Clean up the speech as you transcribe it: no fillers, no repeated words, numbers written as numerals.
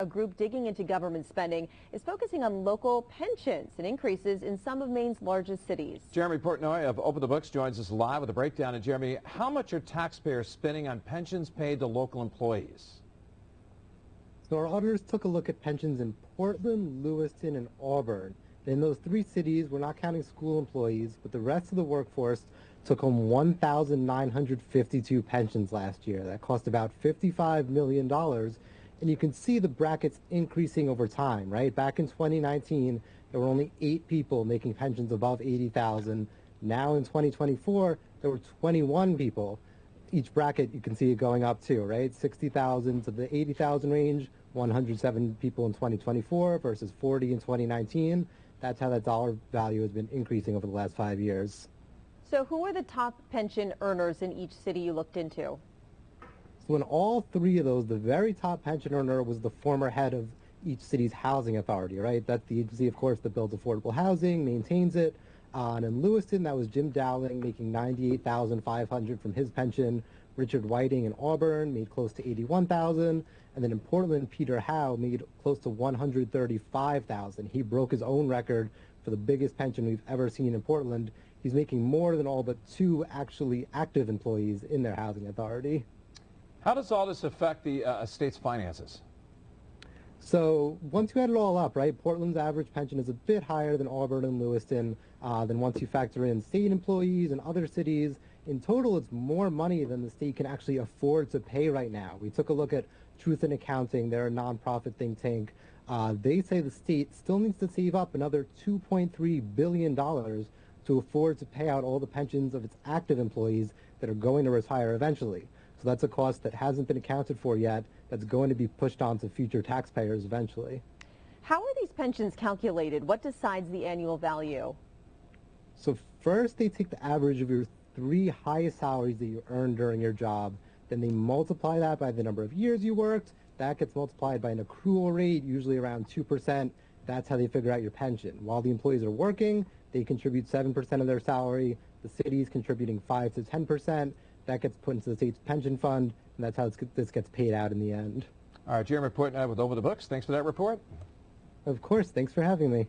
A group digging into government spending is focusing on local pensions and increases in some of Maine's largest cities. Jeremy Portnoy of OpenTheBooks joins us live with a breakdown. And Jeremy, how much are taxpayers spending on pensions paid to local employees? So our auditors took a look at pensions in Portland, Lewiston, and Auburn. In those three cities, we're not counting school employees, but the rest of the workforce took home 1,952 pensions last year. That cost about $55 million. And you can see the brackets increasing over time, right? Back in 2019, there were only 8 people making pensions above $80,000. Now in 2024, there were 21 people. Each bracket, you can see it going up too, right? 60,000 to the 80,000 range, 107 people in 2024 versus 40 in 2019. That's how that dollar value has been increasing over the last 5 years. So who are the top pension earners in each city you looked into? So in all three of those, the very top pension earner was the former head of each city's housing authority, right? That's the agency, of course, that builds affordable housing, maintains it. And in Lewiston, that was Jim Dowling making $98,500 from his pension. Richard Whiting in Auburn made close to $81,000. And then in Portland, Peter Howe made close to $135,000. He broke his own record for the biggest pension we've ever seen in Portland. He's making more than all but 2 actually active employees in their housing authority. How does all this affect the state's finances? So once you add it all up, right, Portland's average pension is a bit higher than Auburn and Lewiston. Then once you factor in state employees and other cities, in total it's more money than the state can actually afford to pay right now. We took a look at Truth in Accounting. They're a nonprofit think tank. They say the state still needs to save up another $2.3 billion to afford to pay out all the pensions of its active employees that are going to retire eventually. So that's a cost that hasn't been accounted for yet, that's going to be pushed on to future taxpayers eventually. How are these pensions calculated? What decides the annual value? So first they take the average of your 3 highest salaries that you earned during your job. Then they multiply that by the number of years you worked. That gets multiplied by an accrual rate, usually around 2%. That's how they figure out your pension. While the employees are working, they contribute 7% of their salary. The city's contributing 5 to 10%. That gets put into the state's pension fund, and that's how this gets paid out in the end. All right, Jeremy Portnoy with OpenTheBooks. Thanks for that report. Of course. Thanks for having me.